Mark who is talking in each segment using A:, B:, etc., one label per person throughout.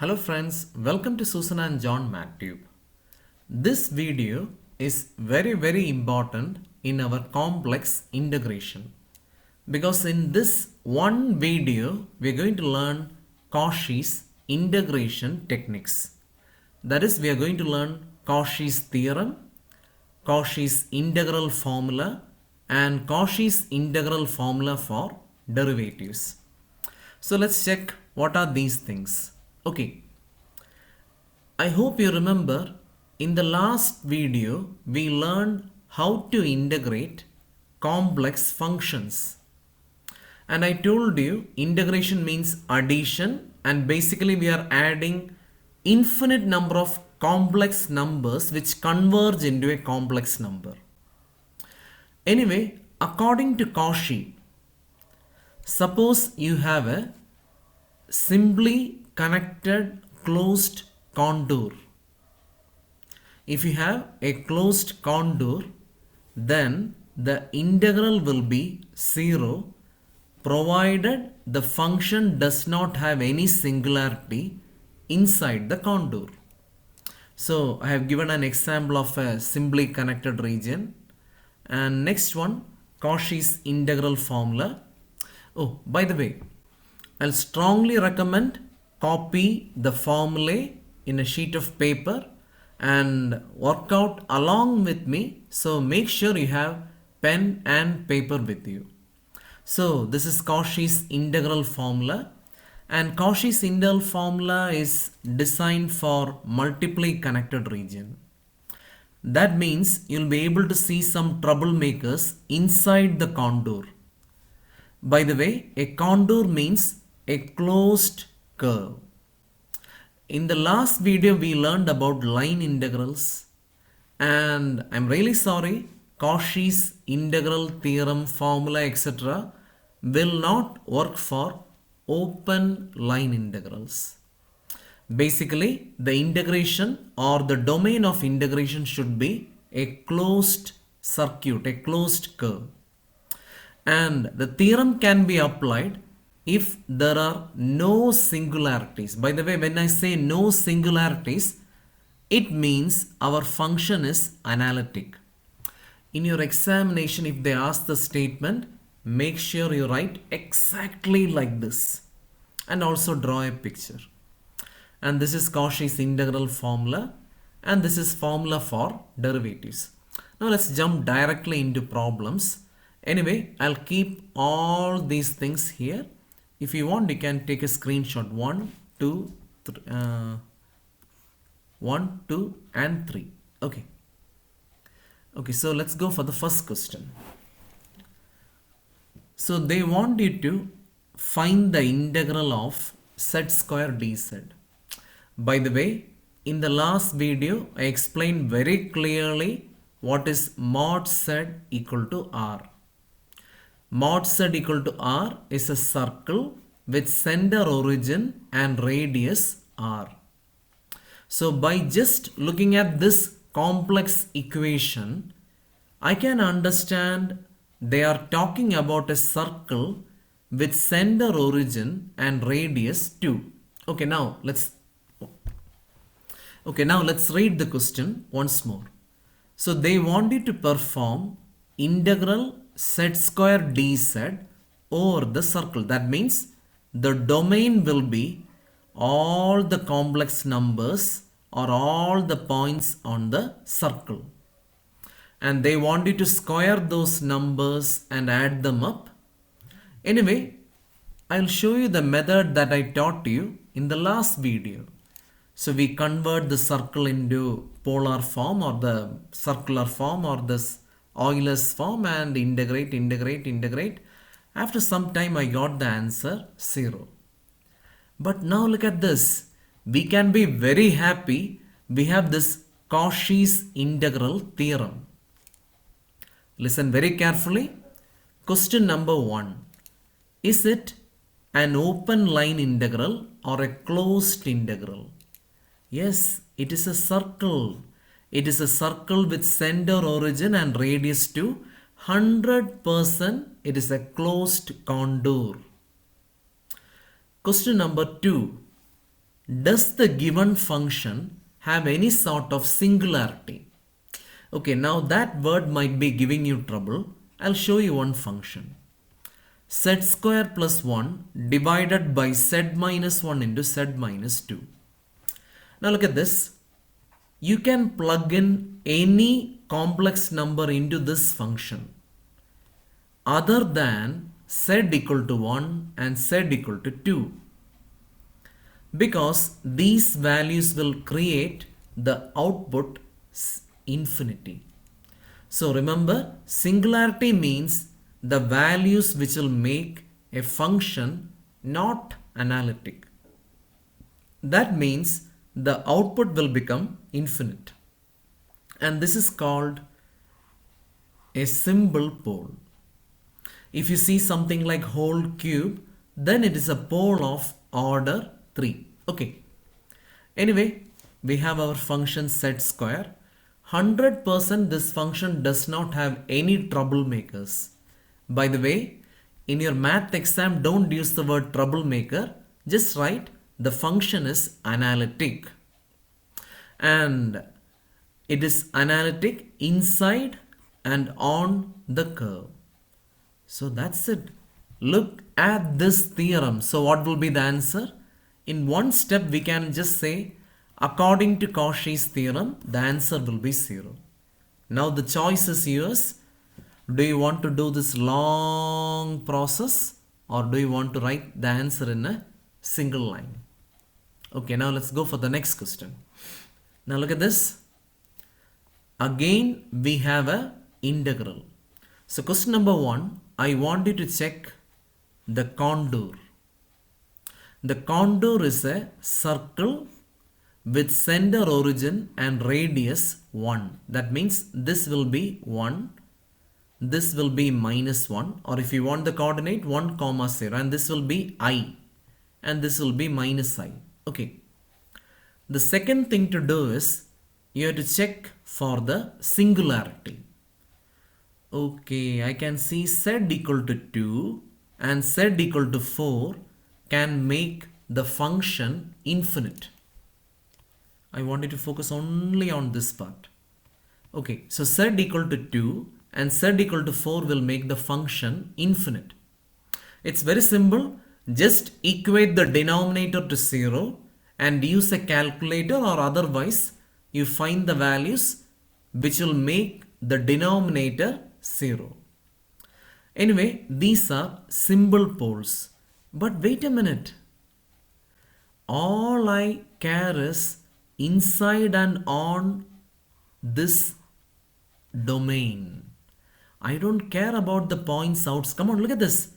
A: Hello friends, welcome to Susan and John MathTube. This video is very important in our complex integration because in this one video we are going to learn Cauchy's integration techniques. That is, we are going to learn Cauchy's theorem, Cauchy's integral formula and Cauchy's integral formula for derivatives. So let's check what are these things. Okay, I hope you remember in the last video we learned how to integrate complex functions. And I told you integration means addition, and basically we are adding infinite number of complex numbers which converge into a complex number. Anyway, according to Cauchy, suppose you have a simply connected closed contour. If you have a closed contour, then the integral will be 0 provided the function does not have any singularity inside the contour. So I have given an example of a simply connected region. And next one, Cauchy's integral formula. Oh, by the way, I'll strongly recommend copy the formulae in a sheet of paper and work out along with me. So make sure you have pen and paper with you. So this is Cauchy's integral formula, and Cauchy's integral formula is designed for multiply connected region. That means you'll be able to see some troublemakers inside the contour. By the way, a contour means a closed curve. In the last video we learned about line integrals, and I'm really sorry, Cauchy's integral theorem, formula, etc. will not work for open line integrals. Basically, the integration or the domain of integration should be a closed circuit, a closed curve. And the theorem can be applied if there are no singularities. By the way, when I say no singularities, it means our function is analytic. In your examination, if they ask the statement, make sure you write exactly like this and also draw a picture. And this is Cauchy's integral formula, and this is formula for derivatives. Now let's jump directly into problems. Anyway, I'll keep all these things here. If you want, you can take a screenshot 1, 2, and 3. Okay, so let's go for the first question. So they want you to find the integral of z square dz. By the way, in the last video I explained very clearly what is mod z equal to r. Mod z equal to r is a circle with center origin and radius r. So by just looking at this complex equation, I can understand they are talking about a circle with center origin and radius 2. Okay, now let's read the question once more. So they want you to perform integral z square dz over the circle. That means the domain will be all the complex numbers or all the points on the circle. And they want you to square those numbers and add them up. Anyway, I'll show you the method that I taught you in the last video. So we convert the circle into polar form or the circular form or this Euler's form and integrate. After some time I got the answer 0. But now look at this. We can be very happy we have this Cauchy's integral theorem. Listen very carefully. Question number 1. Is it an open line integral or a closed integral? Yes, it is a circle. It is a circle with center origin and radius 2. 100% it is a closed contour. Question number 2. does the given function have any sort of singularity? Okay, now that word might be giving you trouble. I'll show you one function. Z square plus 1 divided by Z minus 1 into Z minus 2. Now look at this. You can plug in any complex number into this function other than Z equal to 1 and Z equal to 2, because these values will create the output infinity. So remember, singularity means the values which will make a function not analytic. That means the output will become infinite. And this is called a symbol pole. If you see something like whole cube, then it is a pole of order 3. Okay. Anyway, we have our function Z square. 100% this function does not have any troublemakers. By the way, in your math exam, don't use the word troublemaker. Just write the function is analytic. And it is analytic inside and on the curve. So that's it. Look at this theorem. So what will be the answer? In one step, we can just say, according to Cauchy's theorem, the answer will be 0. Now the choice is yours. Do you want to do this long process, or do you want to write the answer in a single line? Okay, now let's go for the next question. Now look at this. Again, we have a integral. So question number 1, I want you to check the contour. The contour is a circle with center origin and radius 1. That means this will be 1, this will be minus 1, or if you want the coordinate 1 comma 0, and this will be I, and this will be minus I. Okay. The second thing to do is you have to check for the singularity. Okay, I can see Z equal to 2 and Z equal to 4 can make the function infinite. I want you to focus only on this part. Okay, so Z equal to 2 and Z equal to 4 will make the function infinite. It's very simple. Just equate the denominator to 0 and use a calculator, or otherwise you find the values which will make the denominator 0. Anyway, these are symbol poles. But wait a minute. All I care is inside and on this domain. I don't care about the points out. Come on, look at this.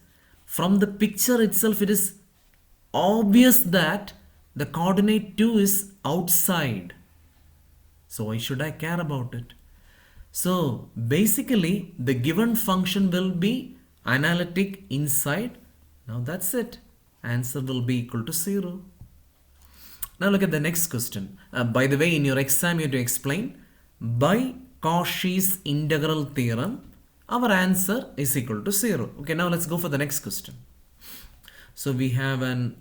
A: From the picture itself, it is obvious that the coordinate 2 is outside. So why should I care about it? So basically, the given function will be analytic inside. Now that's it. Answer will be equal to 0. Now look at the next question. By the way, in your exam you have to explain, by Cauchy's integral theorem, our answer is equal to 0. Okay, now let's go for the next question. So we have an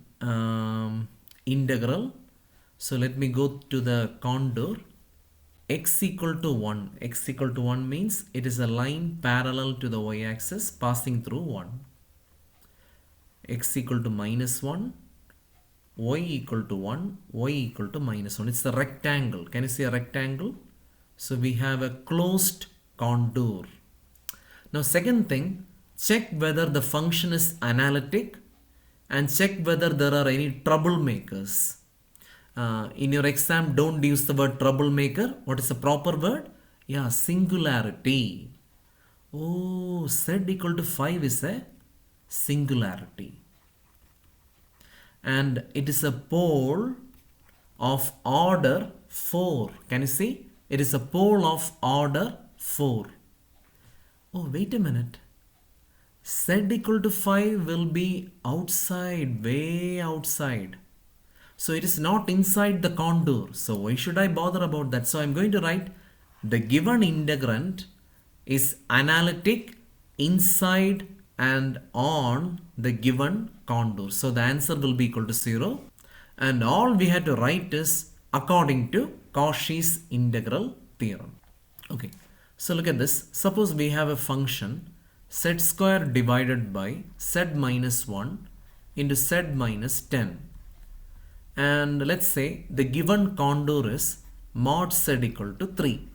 A: integral. So let me go to the contour. X equal to 1. X equal to 1 means it is a line parallel to the y-axis passing through 1. X equal to minus 1. Y equal to 1. Y equal to minus 1. It's the rectangle. Can you see a rectangle? So we have a closed contour. Now second thing, check whether the function is analytic and check whether there are any troublemakers. In your exam, don't use the word troublemaker. What is the proper word? Yeah, singularity. Oh, Z equal to 5 is a singularity. And it is a pole of order 4. Can you see? It is a pole of order 4. Oh, wait a minute. Z equal to 5 will be outside, way outside. So it is not inside the contour. So why should I bother about that? So I'm going to write the given integrand is analytic inside and on the given contour. So the answer will be equal to 0. and all we had to write is according to Cauchy's integral theorem. Okay, so look at this. Suppose we have a function z square divided by z minus 1 into z minus 10, and let's say the given contour is mod z equal to 3.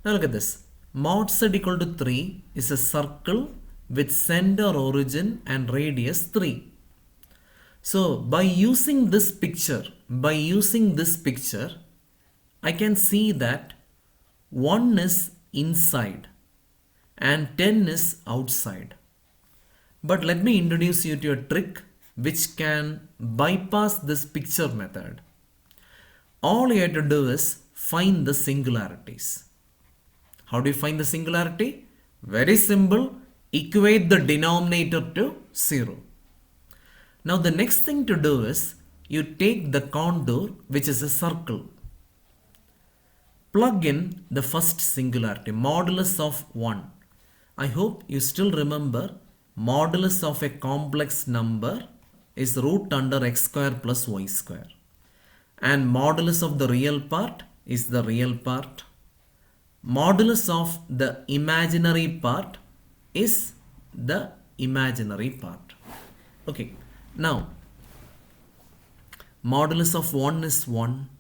A: Now look at this. Mod z equal to 3 is a circle with center, origin and radius 3. So by using this picture, I can see that 1 is inside and 10 is outside. But let me introduce you to a trick which can bypass this picture method. All you have to do is find the singularities. How do you find the singularity? Very simple. Equate the denominator to 0. Now the next thing to do is you take the contour, which is a circle. Plug in the first singularity, modulus of 1. I hope you still remember modulus of a complex number is root under x square plus y square. And modulus of the real part is the real part. Modulus of the imaginary part is the imaginary part. Okay, now modulus of 1 is 1.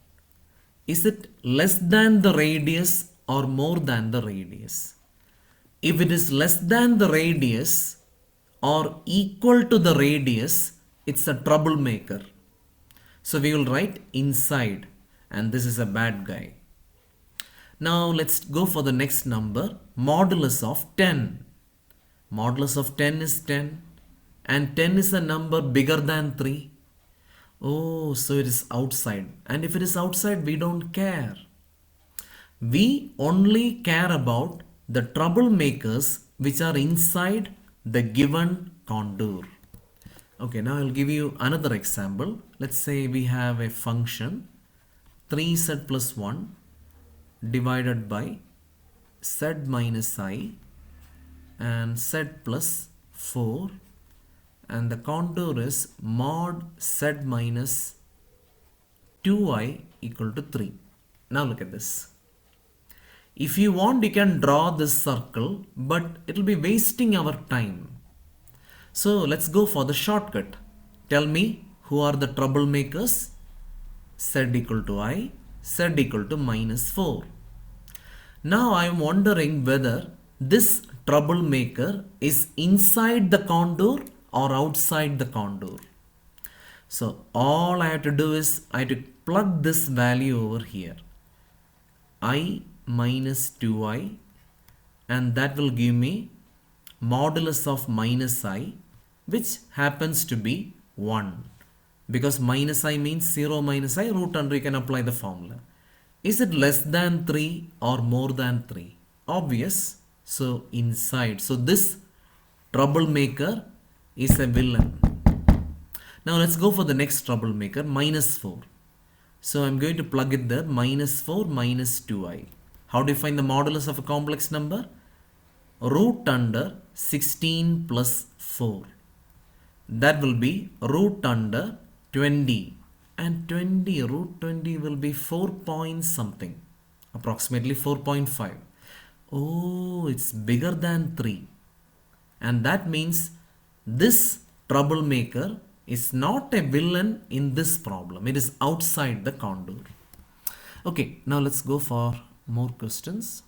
A: Is it less than the radius or more than the radius? If it is less than the radius or equal to the radius, it's a troublemaker. So we will write inside, and this is a bad guy. Now let's go for the next number, modulus of 10. Modulus of 10 is 10, and 10 is a number bigger than 3. Oh, so it is outside. And if it is outside, we don't care. We only care about the troublemakers which are inside the given contour. Okay, now I'll give you another example. Let's say we have a function 3z plus 1 divided by z minus I and z plus 4, and the contour is mod z minus 2i equal to 3. Now look at this. If you want, you can draw this circle, but it will be wasting our time. So let's go for the shortcut. Tell me who are the troublemakers. Z equal to I, z equal to minus 4. Now I am wondering whether this troublemaker is inside the contour or outside the contour. So all I have to do is I have to plug this value over here. I minus 2i, and that will give me modulus of minus I, which happens to be 1. Because minus I means 0 minus I, root under, you can apply the formula. Is it less than 3 or more than 3? Obvious. So inside. So this troublemaker is a villain. Now let's go for the next troublemaker, minus 4. So I'm going to plug it there, minus 4 minus 2i. How do you find the modulus of a complex number? Root under 16 plus 4. That will be root under 20. And 20, root 20 will be 4 point something. Approximately 4.5. Oh, it's bigger than 3. And that means this troublemaker is not a villain in this problem. It is outside the contour. Okay, now let's go for more questions.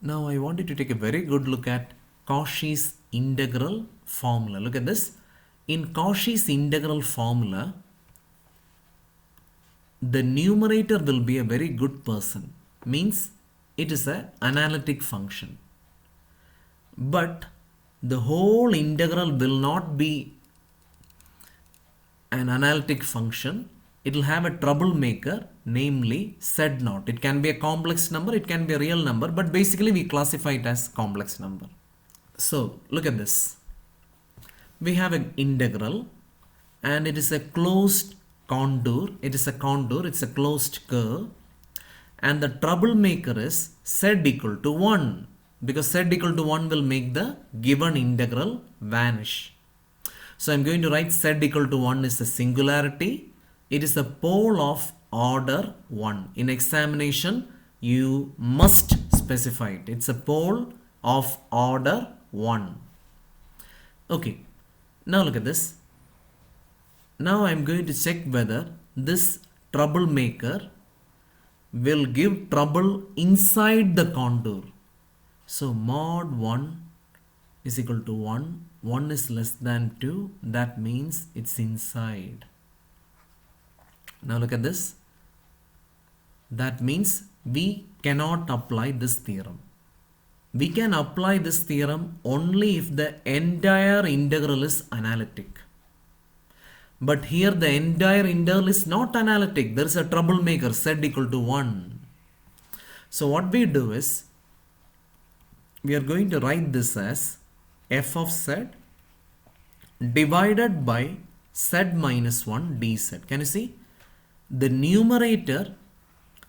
A: Now I want you to take a very good look at Cauchy's integral formula. Look at this. In Cauchy's integral formula, the numerator will be a very good person. Means it is an analytic function. But the whole integral will not be an analytic function. It will have a troublemaker, namely Z0. It can be a complex number, it can be a real number, but basically we classify it as complex number. So look at this. We have an integral and it is a closed contour. It is a contour, it's a closed curve. And the troublemaker is Z equal to 1. Because Z equal to 1 will make the given integral vanish. So I'm going to write z equal to 1 is a singularity. It is a pole of order 1. In examination, you must specify it. It's a pole of order 1. Okay, now look at this. Now I'm going to check whether this troublemaker will give trouble inside the contour. So mod 1 is equal to 1. 1 is less than 2. That means it's inside. Now look at this. That means we cannot apply this theorem. We can apply this theorem only if the entire integral is analytic. But here the entire integral is not analytic. There is a troublemaker z equal to 1. So what we do is, we are going to write this as f of z divided by z minus 1 dz. Can you see? The numerator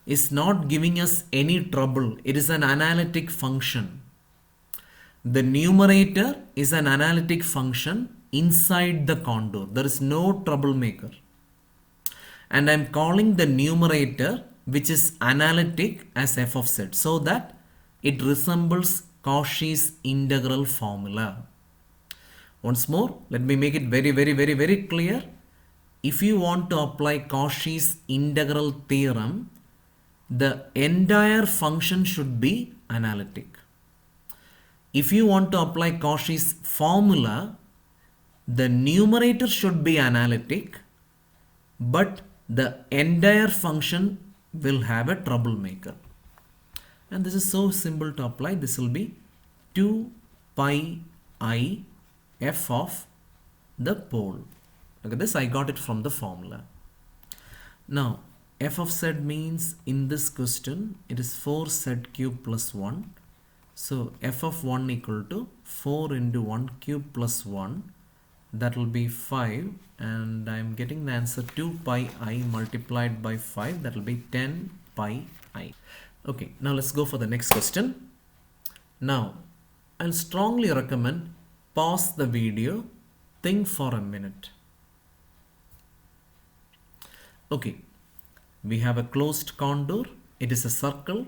A: is not giving us any trouble. It is an analytic function. The numerator is an analytic function inside the contour. There is no troublemaker. And I am calling the numerator, which is analytic, as f of z, so that it resembles Cauchy's integral formula. Once more, let me make it very clear. If you want to apply Cauchy's integral theorem, the entire function should be analytic. If you want to apply Cauchy's formula, the numerator should be analytic, but the entire function will have a troublemaker. And this is so simple to apply. This will be 2 pi I f of the pole. Look at this, I got it from the formula. Now, f of z means in this question, it is 4z cube plus 1. So, f of 1 equal to 4 into 1 cube plus 1. That will be 5. And I am getting the answer 2 pi I multiplied by 5. That will be 10 pi I. Okay, now let's go for the next question. Now, I'll strongly recommend pause the video, think for a minute. Okay, we have a closed contour. It is a circle.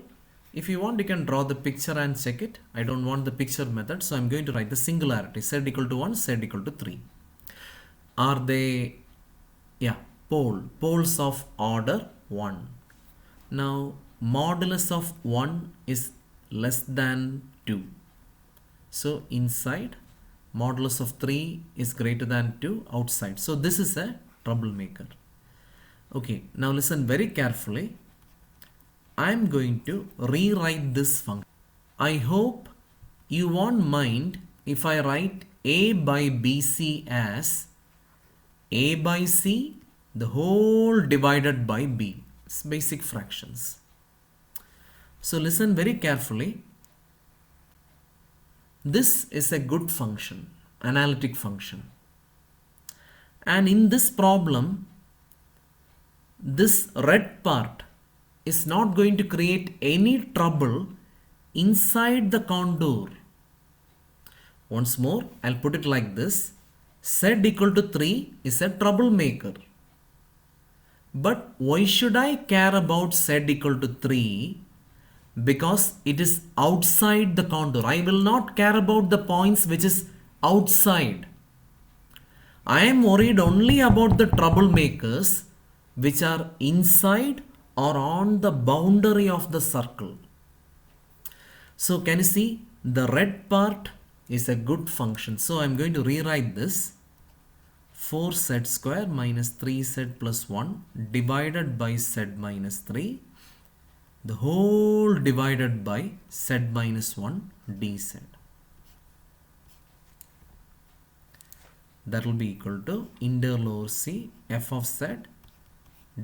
A: If you want, you can draw the picture and check it. I don't want the picture method, so I'm going to write the singularity. Z equal to 1, Z equal to 3. Are they, poles of order 1. Now, modulus of 1 is less than 2. So, inside, modulus of 3 is greater than 2 outside. So, this is a troublemaker. Okay, now listen very carefully. I am going to rewrite this function. I hope you won't mind if I write a by bc as a by c the whole divided by b. It's basic fractions. So listen very carefully. This is a good function, analytic function. And in this problem, this red part is not going to create any trouble inside the contour. Once more, I'll put it like this. Z equal to 3 is a troublemaker. But why should I care about Z equal to 3? Because it is outside the contour. I will not care about the points which is outside. I am worried only about the troublemakers which are inside or on the boundary of the circle. So can you see the red part is a good function. So I am going to rewrite this 4z square minus 3z plus 1 divided by z minus 3, the whole divided by z minus 1 dz. That will be equal to integral over c f of z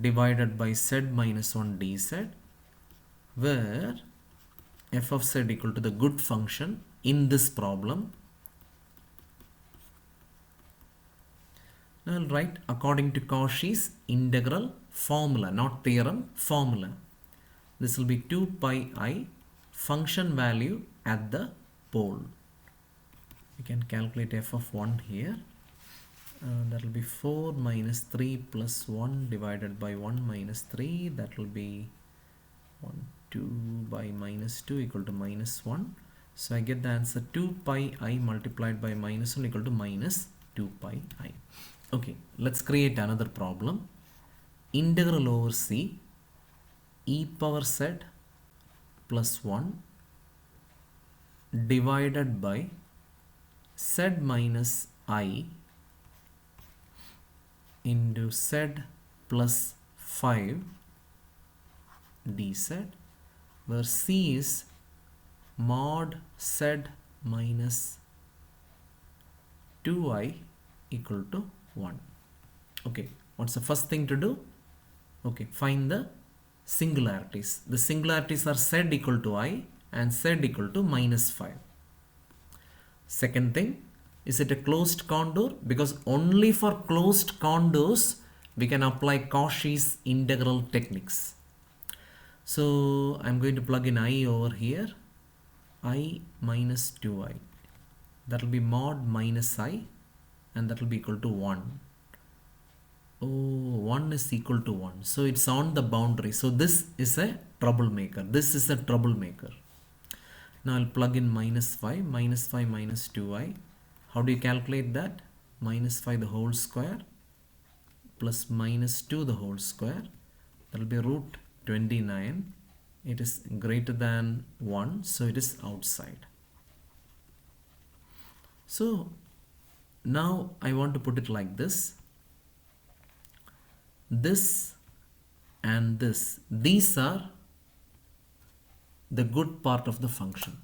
A: divided by z minus 1 dz, where f of z equal to the good function in this problem. Now I'll write according to Cauchy's integral formula, not theorem, formula. This will be 2 pi I function value at the pole. We can calculate f of 1 here. That will be 4 minus 3 plus 1 divided by 1 minus 3. That will be 1, 2 by minus 2 equal to minus 1. So I get the answer 2 pi I multiplied by minus 1 equal to minus 2 pi I. Okay, let's create another problem. Integral over C e power z plus 1 divided by z minus I into z plus 5 dz, where C is mod z minus 2I equal to 1. Okay, what's the first thing to do? Okay, find the singularities. The singularities are z equal to I and z equal to minus 5. Second thing, is it a closed contour? Because only for closed contours we can apply Cauchy's integral techniques. So I'm going to plug in I over here. I minus 2I. That will be mod minus I, and that will be equal to 1. Oh, 1 is equal to 1. So it's on the boundary. So this is a troublemaker. This is a troublemaker. Now I'll plug in minus 5 minus 2I. How do you calculate that? Minus 5 the whole square plus minus 2 the whole square. That will be root 29. It is greater than 1, so it is outside. So now I want to put it like this. This and this, these are the good part of the function.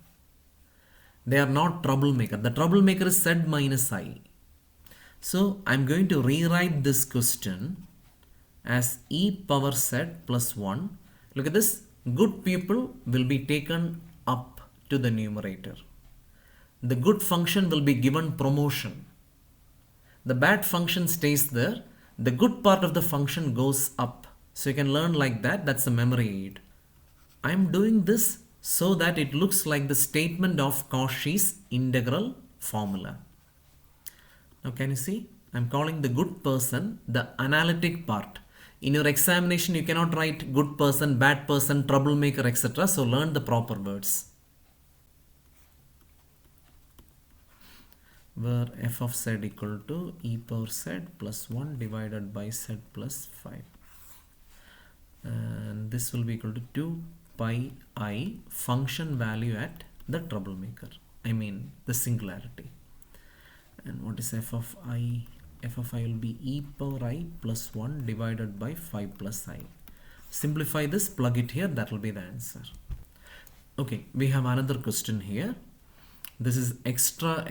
A: They are not troublemaker. The troublemaker is z minus I. So I'm going to rewrite this question as e power z plus 1. Look at this. Good people will be taken up to the numerator. The good function will be given promotion. The bad function stays there. The good part of the function goes up. So you can learn like that. That's a memory aid. I'm doing this so that it looks like the statement of Cauchy's integral formula. Now can you see? I'm calling the good person the analytic part. In your examination, you cannot write good person, bad person, troublemaker, etc. So learn the proper words. Where f of z equal to e power z plus 1 divided by z plus 5. And this will be equal to 2 pi I function value at the troublemaker. I mean the singularity. And what is f of I? F of I will be e power I plus 1 divided by 5 plus I. Simplify this, plug it here, that will be the answer. Okay, we have another question here. This is extra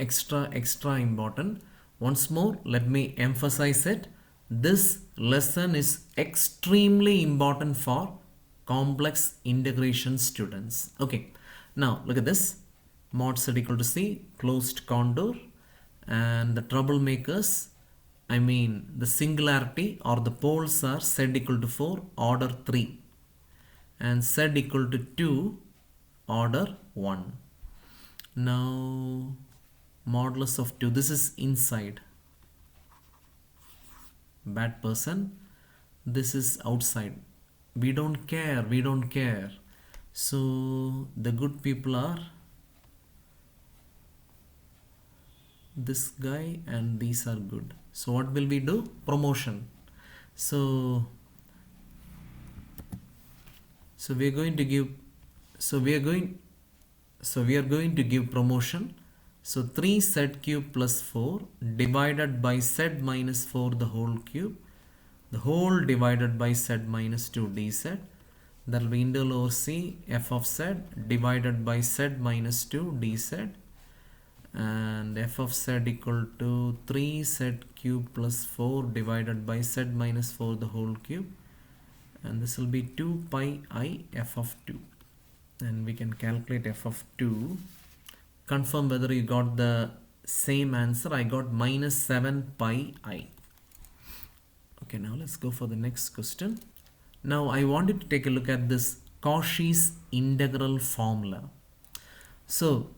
A: important. Once more, let me emphasize it. This lesson is extremely important for complex integration students. Okay, now look at this. Mod z equal to C, closed contour, and the troublemakers, I mean the singularity or the poles are z equal to 4, order 3, and z equal to 2, order 1. Now modulus of 2, this is inside, bad person, this is outside. We don't care. So the good people are this guy and these are good. So what will we do? Promotion. So we are going to give promotion. So 3z cube plus 4 divided by z minus 4 the whole cube, the whole divided by z minus 2 dz. That will be integral over C f of z divided by z minus 2 dz, and f of z equal to 3z cube plus 4 divided by z minus 4 the whole cube, and this will be 2 pi I f of 2. And we can calculate f of 2. Confirm whether you got the same answer. I got minus 7 pi I. Okay, now let's go for the next question. Now I wanted to take a look at this Cauchy's integral formula. So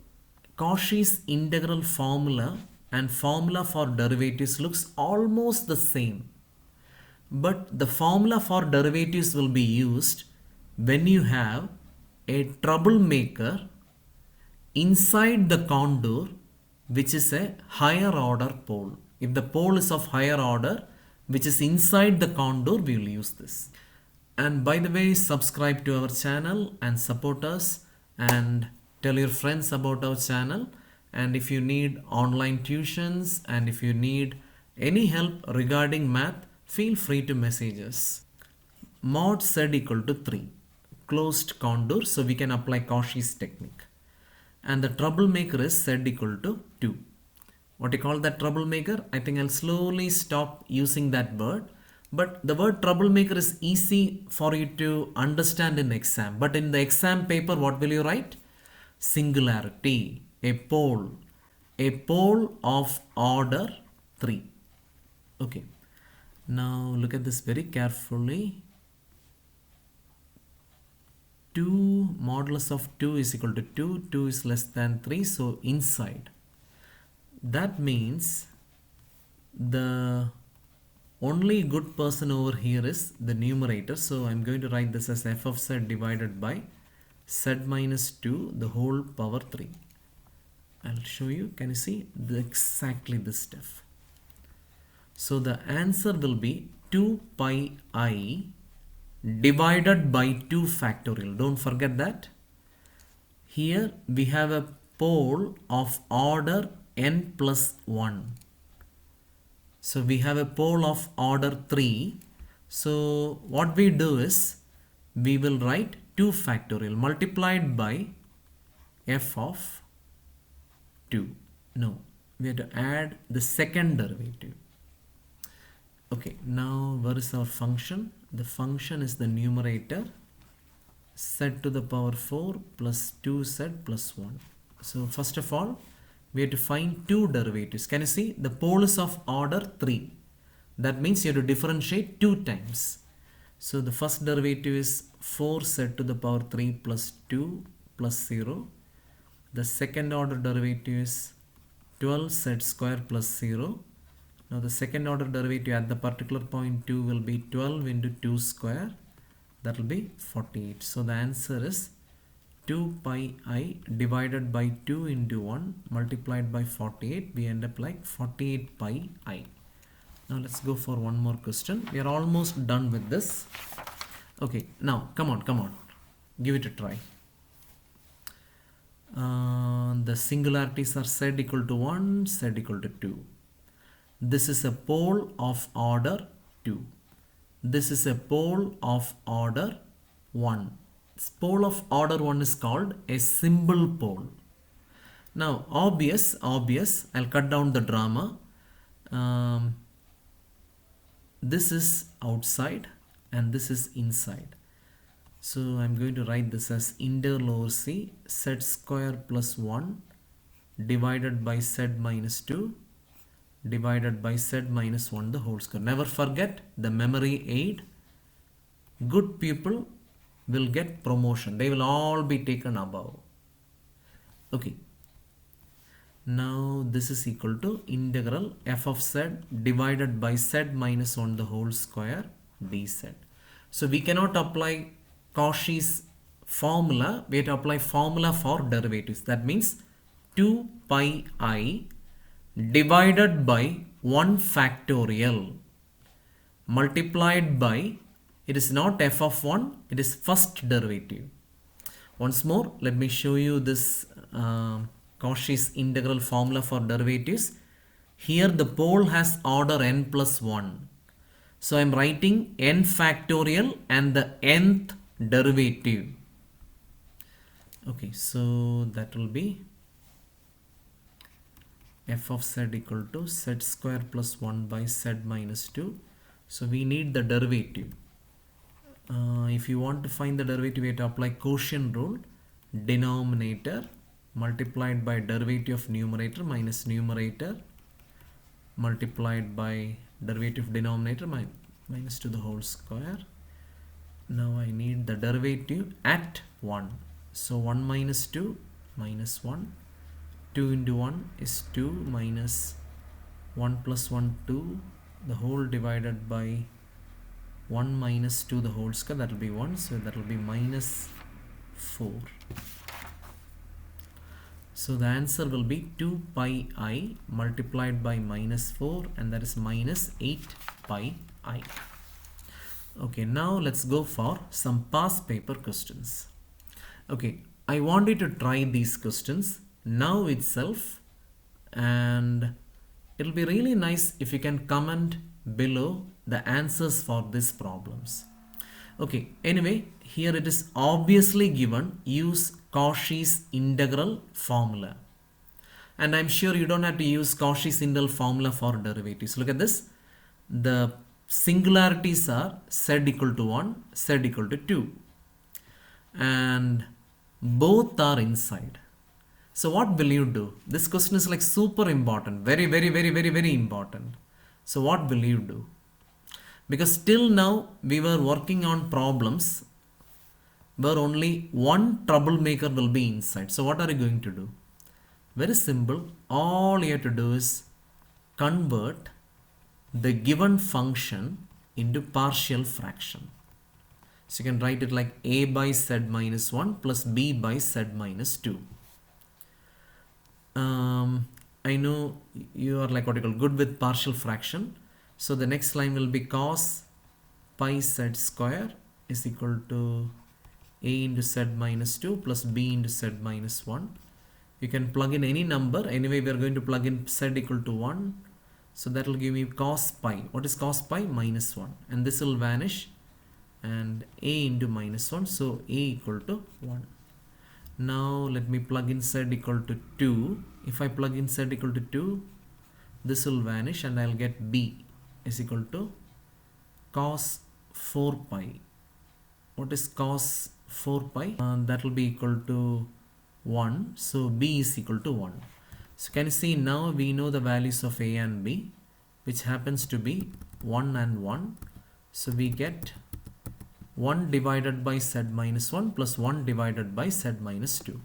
A: Cauchy's integral formula and formula for derivatives looks almost the same. But the formula for derivatives will be used when you have a troublemaker inside the contour which is a higher order pole. If the pole is of higher order which is inside the contour, we will use this. And by the way, subscribe to our channel and support us and tell your friends about our channel. And if you need online tuitions and if you need any help regarding math, feel free to message us. Mod z equal to 3, closed contour, so we can apply Cauchy's technique. And the troublemaker is z equal to 2. What do you call that troublemaker? I think I'll slowly stop using that word. But the word troublemaker is easy for you to understand in exam. But in the exam paper, what will you write? Singularity, a pole of order 3. Okay. Now look at this very carefully. 2 modulus of 2 is equal to 2. 2 is less than 3. So inside. That means the only good person over here is the numerator. So I'm going to write this as f of z divided by z minus 2 the whole power 3. I'll show you. Can you see exactly this stuff? So the answer will be 2 pi I divided by 2 factorial. Don't forget that. Here we have a pole of order n plus 1. So we have a pole of order 3. So what we do is we will write 2 factorial multiplied by f of 2. No, we have to add the second derivative. Okay, now where is our function? The function is the numerator z to the power 4 plus 2z plus 1. So first of all, we have to find 2 derivatives. Can you see? The pole is of order 3. That means you have to differentiate 2 times. So the first derivative is 4z to the power 3 plus 2 plus 0. The second order derivative is 12z square plus 0. Now the second order derivative at the particular point 2 will be 12 into 2 square. That will be 48. So the answer is 2 pi I divided by 2 into 1 multiplied by 48. We end up like 48 pi I. Now let's go for one more question. We are almost done with this. Okay, now come on. Give it a try. The singularities are z equal to 1, z equal to 2. This is a pole of order 2. This is a pole of order 1. This pole of order 1 is called a symbol pole. Now obvious, I'll cut down the drama. This is outside and this is inside. So I'm going to write this as integral over c z square plus 1 divided by z minus 2 divided by z minus 1 the whole square. Never forget the memory aid. Good people will get promotion. They will all be taken above. Okay. Now this is equal to integral f of z divided by z minus 1 the whole square dz. So we cannot apply Cauchy's formula. We have to apply formula for derivatives. That means 2 pi I divided by 1 factorial multiplied by, it is not f of 1, it is first derivative. Once more, let me show you this Cauchy's integral formula for derivatives. Here the pole has order n plus 1. So I am writing n factorial and the nth derivative. Okay, so that will be f of z equal to z square plus 1 by z minus 2. So we need the derivative. If you want to find the derivative, you have to apply quotient rule. Denominator multiplied by derivative of numerator minus numerator multiplied by derivative of denominator minus 2 the whole square. Now I need the derivative at 1. So 1 minus 2 minus 1. 2 into 1 is 2 minus 1 plus 1 2 the whole divided by 1 minus 2 the whole square, that will be 1, so that will be minus 4. So the answer will be 2 pi I multiplied by minus 4, and that is minus 8 pi I. Okay, now let's go for some past paper questions. Okay, I want you to try these questions now itself, and it'll be really nice if you can comment below the answers for these problems. Okay, anyway, here it is obviously given, use Cauchy's integral formula. And I'm sure you don't have to use Cauchy's integral formula for derivatives. Look at this. The singularities are z equal to 1, z equal to 2. And both are inside. So what will you do? This question is like super important. Very important. So what will you do? Because till now we were working on problems where only one troublemaker will be inside. So what are you going to do? Very simple. All you have to do is convert the given function into partial fraction. So you can write it like a by z minus 1 plus b by z minus 2. I know you are like what you call good with partial fraction. So the next line will be cos pi z square is equal to a into z minus 2 plus b into z minus 1. You can plug in any number. Anyway, we are going to plug in z equal to 1. So that will give me cos pi. What is cos pi? Minus 1. And this will vanish. And a into minus 1. So a equal to 1. Now let me plug in z equal to 2. If I plug in z equal to 2, this will vanish and I'll get b is equal to cos 4 pi. What is cos 4 pi? That will be equal to 1. So b is equal to 1. So can you see now we know the values of a and b, which happens to be 1 and 1. So we get 1 divided by z minus 1 plus 1 divided by z minus 2.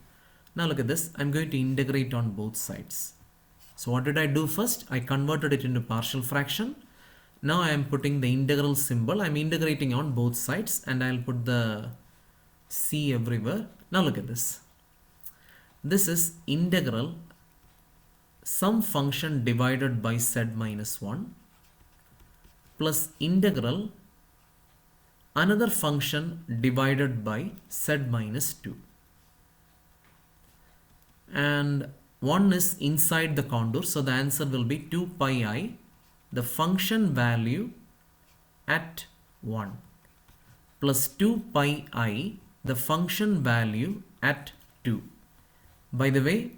A: Now look at this. I'm going to integrate on both sides. So what did I do first? I converted it into partial fraction. Now I am putting the integral symbol. I'm integrating on both sides and I'll put the c everywhere. Now look at this. This is integral some function divided by z minus 1 plus integral another function divided by z minus 2. And 1 is inside the contour, so the answer will be 2 pi I, the function value at 1, plus 2 pi I, the function value at 2. By the way,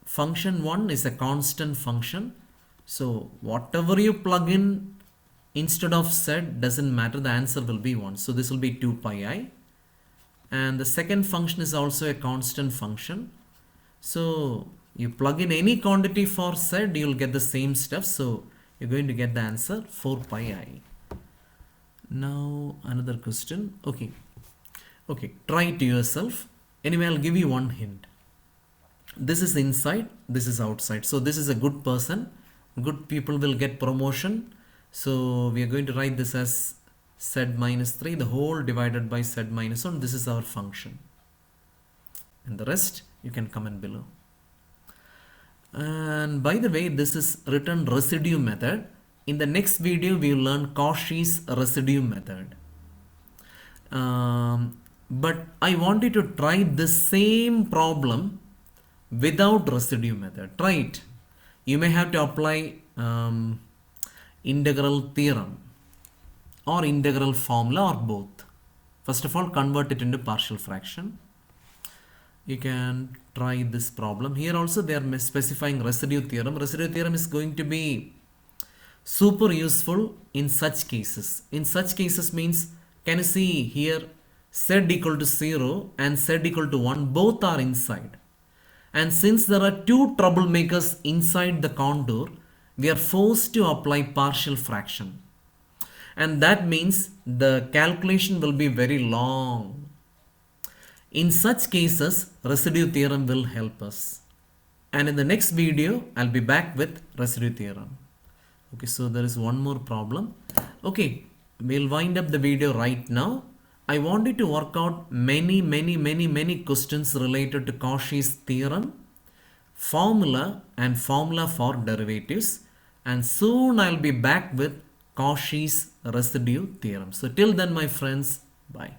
A: function 1 is a constant function, so whatever you plug in instead of z doesn't matter, the answer will be 1. So this will be 2 pi I. And the second function is also a constant function. So you plug in any quantity for z, you will get the same stuff. So you're going to get the answer 4 pi I. Now another question. Okay, try it yourself. Anyway, I'll give you one hint. This is inside, this is outside. So this is a good person. Good people will get promotion. So we are going to write this as z minus 3, the whole divided by z minus 1. This is our function. And the rest you can comment below. And by the way, this is written residue method. In the next video, we will learn Cauchy's residue method. But I want you to try the same problem without residue method. Try it. You may have to apply integral theorem or integral formula or both. First of all, convert it into partial fraction. You can try this problem. Here also they are specifying residue theorem. Residue theorem is going to be super useful in such cases. In such cases means, can you see here z equal to 0 and z equal to 1, both are inside. And since there are two troublemakers inside the contour, we are forced to apply partial fraction. And that means the calculation will be very long. In such cases, residue theorem will help us. And in the next video, I'll be back with residue theorem. Okay, so there is one more problem. Okay, we'll wind up the video right now. I want you to work out many questions related to Cauchy's theorem, formula and formula for derivatives. And soon I'll be back with Cauchy's residue theorem. So till then, my friends, bye.